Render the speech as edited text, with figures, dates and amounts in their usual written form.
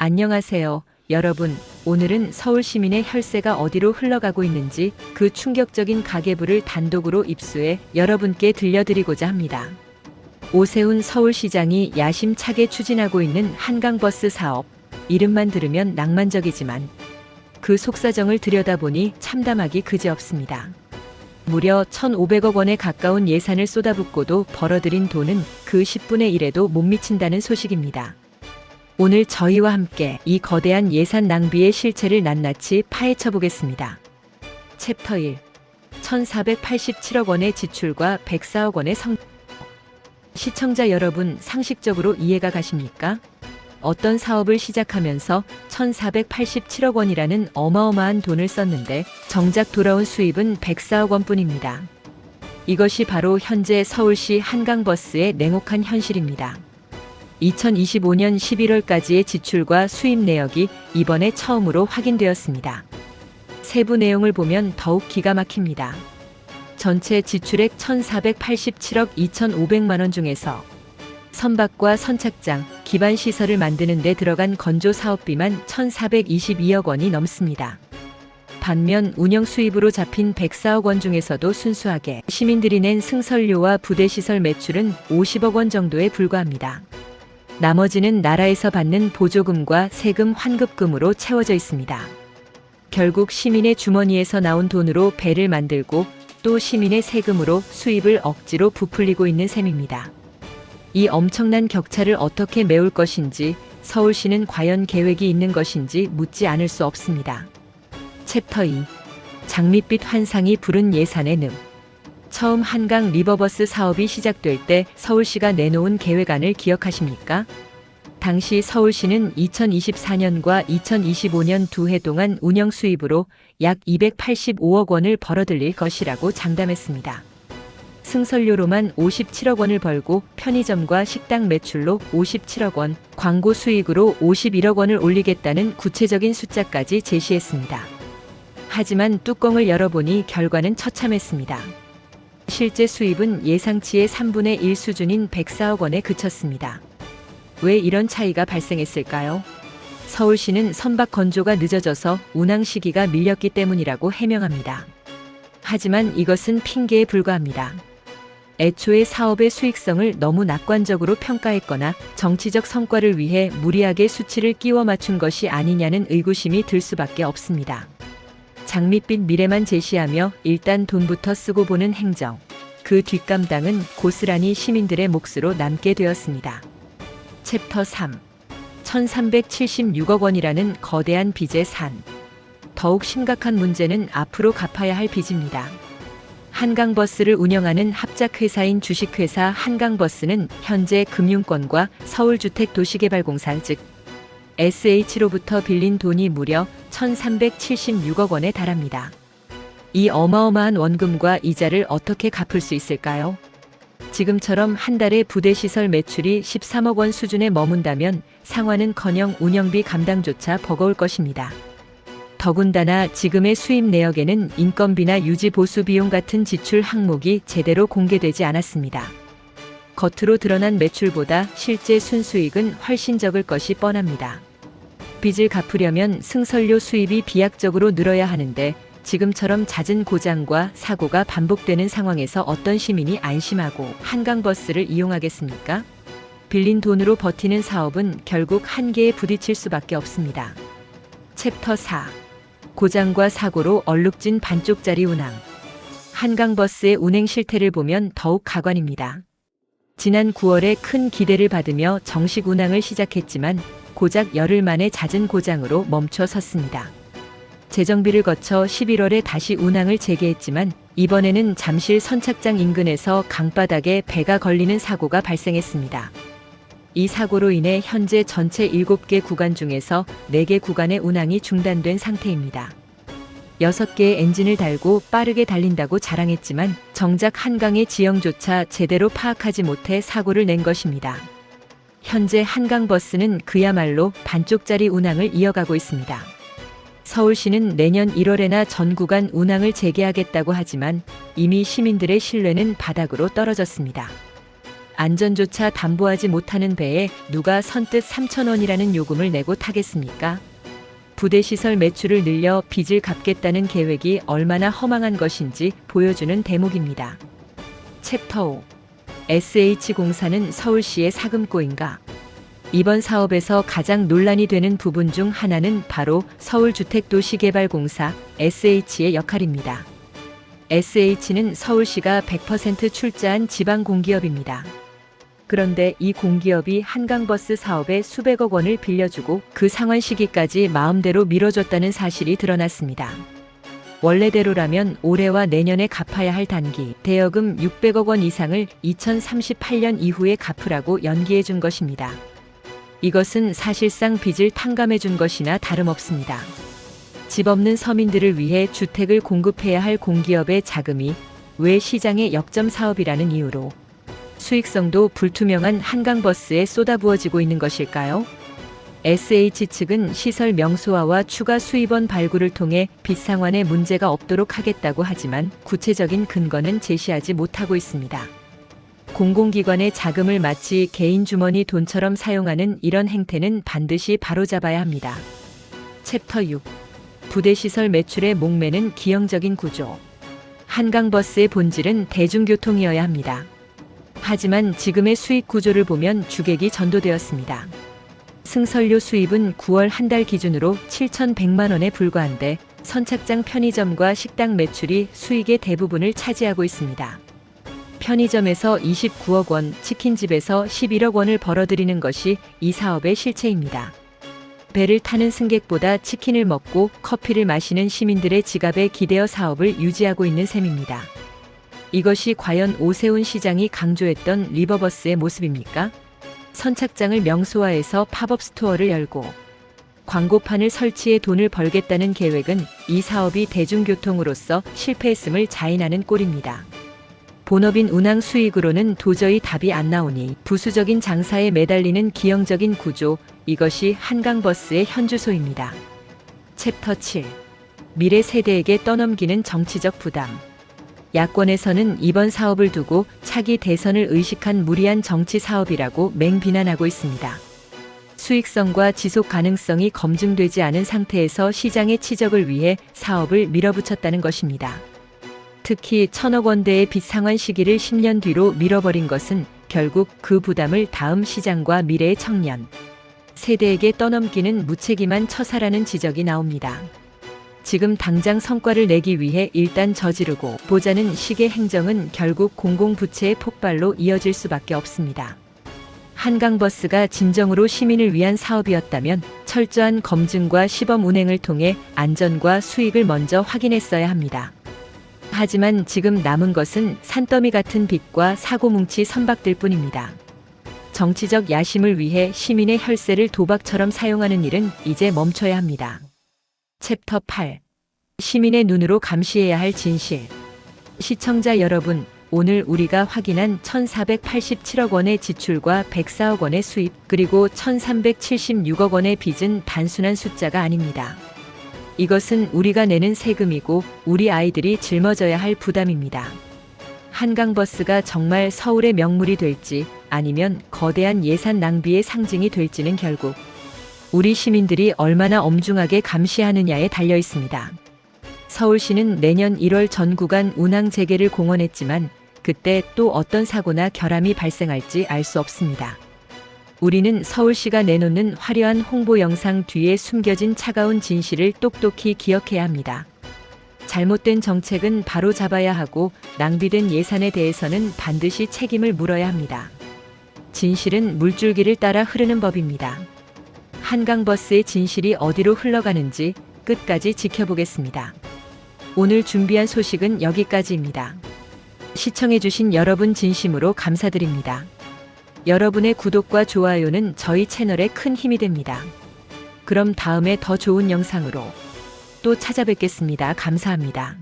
안녕하세요, 여러분. 오늘은 서울 시민의 혈세가 어디로 흘러가고 있는지 그 충격적인 가계부를 단독으로 입수해 여러분께 들려드리고자 합니다. 오세훈 서울시장이 야심차게 추진하고 있는 한강버스 사업. 이름만 들으면 낭만적이지만 그 속사정을 들여다보니 참담하기 그지없습니다. 무려 1,500억 원에 가까운 예산을 쏟아붓고도 벌어들인 돈은 그 10분의 1에도 못 미친다는 소식입니다. 오늘 저희와 함께 이 거대한 예산 낭비의 실체를 낱낱이 파헤쳐 보겠습니다. 챕터 1. 1,487억 원의 지출과 104억 원의 시청자 여러분, 상식적으로 이해가 가십니까? 어떤 사업을 시작하면서 1,487억 원이라는 어마어마한 돈을 썼는데 정작 돌아온 수입은 104억 원뿐입니다. 이것이 바로 현재 서울시 한강버스의 냉혹한 현실입니다. 2025년 11월까지의 지출과 수입 내역이 이번에 처음으로 확인되었습니다. 세부 내용을 보면 더욱 기가 막힙니다. 전체 지출액 1,487억 2,500만 원 중에서 선박과 선착장, 기반시설을 만드는 데 들어간 건조 사업비만 1,422억 원이 넘습니다. 반면 운영 수입으로 잡힌 104억 원 중에서도 순수하게 시민들이 낸 승설료와 부대시설 매출은 50억 원 정도에 불과합니다. 나머지는 나라에서 받는 보조금과 세금 환급금으로 채워져 있습니다. 결국 시민의 주머니에서 나온 돈으로 배를 만들고 또 시민의 세금으로 수입을 억지로 부풀리고 있는 셈입니다. 이 엄청난 격차를 어떻게 메울 것인지, 서울시는 과연 계획이 있는 것인지 묻지 않을 수 없습니다. 챕터 2. 장밋빛 환상이 부른 예산의 늪. 처음 한강 리버버스 사업이 시작될 때 서울시가 내놓은 계획안을 기억하십니까? 당시 서울시는 2024년과 2025년 두 해 동안 운영 수입으로 약 285억 원을 벌어들일 것이라고 장담했습니다. 승설료로만 57억 원을 벌고 편의점과 식당 매출로 57억 원, 광고 수익으로 51억 원을 올리겠다는 구체적인 숫자까지 제시했습니다. 하지만 뚜껑을 열어보니 결과는 처참했습니다. 실제 수입은 예상치의 3분의 1 수준인 104억 원에 그쳤습니다. 왜 이런 차이가 발생했을까요? 서울시는 선박 건조가 늦어져서 운항 시기가 밀렸기 때문이라고 해명합니다. 하지만 이것은 핑계에 불과합니다. 애초에 사업의 수익성을 너무 낙관적으로 평가했거나 정치적 성과를 위해 무리하게 수치를 끼워 맞춘 것이 아니냐는 의구심이 들 수밖에 없습니다. 장밋빛 미래만 제시하며 일단 돈부터 쓰고 보는 행정. 그 뒷감당은 고스란히 시민들의 몫으로 남게 되었습니다. 챕터 3. 1,376억 원이라는 거대한 빚의 산. 더욱 심각한 문제는 앞으로 갚아야 할 빚입니다. 한강버스를 운영하는 합작회사인 주식회사 한강버스는 현재 금융권과 서울주택도시개발공사 즉 SH로부터 빌린 돈이 무려 1,376억 원에 달합니다. 이 어마어마한 원금과 이자를 어떻게 갚을 수 있을까요? 지금처럼 한 달에 부대시설 매출이 13억 원 수준에 머문다면 상환은커녕 운영비 감당조차 버거울 것입니다. 더군다나 지금의 수입 내역에는 인건비나 유지 보수 비용 같은 지출 항목이 제대로 공개되지 않았습니다. 겉으로 드러난 매출보다 실제 순수익은 훨씬 적을 것이 뻔합니다. 빚을 갚으려면 승설료 수입이 비약적으로 늘어야 하는데 지금처럼 잦은 고장과 사고가 반복되는 상황에서 어떤 시민이 안심하고 한강버스를 이용하겠습니까? 빌린 돈으로 버티는 사업은 결국 한계에 부딪힐 수밖에 없습니다. 챕터 4. 고장과 사고로 얼룩진 반쪽짜리 운항. 한강버스의 운행 실태를 보면 더욱 가관입니다. 지난 9월에 큰 기대를 받으며 정식 운항을 시작했지만 고작 열흘 만에 잦은 고장으로 멈춰 섰습니다. 재정비를 거쳐 11월에 다시 운항을 재개했지만 이번에는 잠실 선착장 인근에서 강바닥에 배가 걸리는 사고가 발생했습니다. 이 사고로 인해 현재 전체 7개 구간 중에서 4개 구간의 운항이 중단된 상태입니다. 6개의 엔진을 달고 빠르게 달린다고 자랑했지만 정작 한강의 지형조차 제대로 파악하지 못해 사고를 낸 것입니다. 현재 한강버스는 그야말로 반쪽짜리 운항을 이어가고 있습니다. 서울시는 내년 1월에나 전 구간 운항을 재개하겠다고 하지만 이미 시민들의 신뢰는 바닥으로 떨어졌습니다. 안전조차 담보하지 못하는 배에 누가 선뜻 3,000원이라는 요금을 내고 타겠습니까? 부대시설 매출을 늘려 빚을 갚겠다는 계획이 얼마나 허망한 것인지 보여주는 대목입니다. 챕터 5. SH공사는 서울시의 사금고인가? 이번 사업에서 가장 논란이 되는 부분 중 하나는 바로 서울주택도시개발공사 SH의 역할입니다. SH는 서울시가 100% 출자한 지방공기업입니다. 그런데 이 공기업이 한강버스 사업에 수백억 원을 빌려주고 그 상환 시기까지 마음대로 미뤄줬다는 사실이 드러났습니다. 원래대로라면 올해와 내년에 갚아야 할 단기 대여금 600억 원 이상을 2038년 이후에 갚으라고 연기해 준 것입니다. 이것은 사실상 빚을 탕감해 준 것이나 다름없습니다. 집 없는 서민들을 위해 주택을 공급해야 할 공기업의 자금이 왜 시장의 역점 사업이라는 이유로 수익성도 불투명한 한강버스에 쏟아부어지고 있는 것일까요? SH 측은 시설 명소화와 추가 수입원 발굴을 통해 빚 상환에 문제가 없도록 하겠다고 하지만 구체적인 근거는 제시하지 못하고 있습니다. 공공기관의 자금을 마치 개인 주머니 돈처럼 사용하는 이런 행태는 반드시 바로잡아야 합니다. 챕터 6. 부대시설 매출의 목매는 기형적인 구조. 한강버스의 본질은 대중교통이어야 합니다. 하지만 지금의 수익 구조를 보면 주객이 전도되었습니다. 승선료 수입은 9월 한 달 기준으로 7,100만 원에 불과한데 선착장 편의점과 식당 매출이 수익의 대부분을 차지하고 있습니다. 편의점에서 29억 원, 치킨집에서 11억 원을 벌어들이는 것이 이 사업의 실체입니다. 배를 타는 승객보다 치킨을 먹고 커피를 마시는 시민들의 지갑에 기대어 사업을 유지하고 있는 셈입니다. 이것이 과연 오세훈 시장이 강조했던 리버버스의 모습입니까? 선착장을 명소화해서 팝업 스토어를 열고 광고판을 설치해 돈을 벌겠다는 계획은 이 사업이 대중교통으로서 실패했음을 자인하는 꼴입니다. 본업인 운항 수익으로는 도저히 답이 안 나오니 부수적인 장사에 매달리는 기형적인 구조, 이것이 한강버스의 현주소입니다. 챕터 7. 미래 세대에게 떠넘기는 정치적 부담. 야권에서는 이번 사업을 두고 차기 대선을 의식한 무리한 정치 사업이라고 맹비난하고 있습니다. 수익성과 지속 가능성이 검증되지 않은 상태에서 시장의 치적을 위해 사업을 밀어붙였다는 것입니다. 특히 1,000억 원대의 빚 상환 시기를 10년 뒤로 밀어버린 것은 결국 그 부담을 다음 시장과 미래의 청년 세대에게 떠넘기는 무책임한 처사라는 지적이 나옵니다. 지금 당장 성과를 내기 위해 일단 저지르고 보자는 식의 행정은 결국 공공부채의 폭발로 이어질 수밖에 없습니다. 한강버스가 진정으로 시민을 위한 사업이었다면 철저한 검증과 시범 운행을 통해 안전과 수익을 먼저 확인했어야 합니다. 하지만 지금 남은 것은 산더미 같은 빚과 사고뭉치 선박들 뿐입니다. 정치적 야심을 위해 시민의 혈세를 도박처럼 사용하는 일은 이제 멈춰야 합니다. 챕터 8. 시민의 눈으로 감시해야 할 진실. 시청자 여러분, 오늘 우리가 확인한 1,487억 원의 지출과 104억 원의 수입, 그리고 1,376억 원의 빚은 단순한 숫자가 아닙니다. 이것은 우리가 내는 세금이고 우리 아이들이 짊어져야 할 부담입니다. 한강버스가 정말 서울의 명물이 될지 아니면 거대한 예산 낭비의 상징이 될지는 결국 우리 시민들이 얼마나 엄중하게 감시하느냐에 달려 있습니다. 서울시는 내년 1월 전 구간 운항 재개를 공언했지만 그때 또 어떤 사고나 결함이 발생할지 알 수 없습니다. 우리는 서울시가 내놓는 화려한 홍보 영상 뒤에 숨겨진 차가운 진실을 똑똑히 기억해야 합니다. 잘못된 정책은 바로 잡아야 하고 낭비된 예산에 대해서는 반드시 책임을 물어야 합니다. 진실은 물줄기를 따라 흐르는 법입니다. 한강버스의 진실이 어디로 흘러가는지 끝까지 지켜보겠습니다. 오늘 준비한 소식은 여기까지입니다. 시청해주신 여러분 진심으로 감사드립니다. 여러분의 구독과 좋아요는 저희 채널에 큰 힘이 됩니다. 그럼 다음에 더 좋은 영상으로 또 찾아뵙겠습니다. 감사합니다.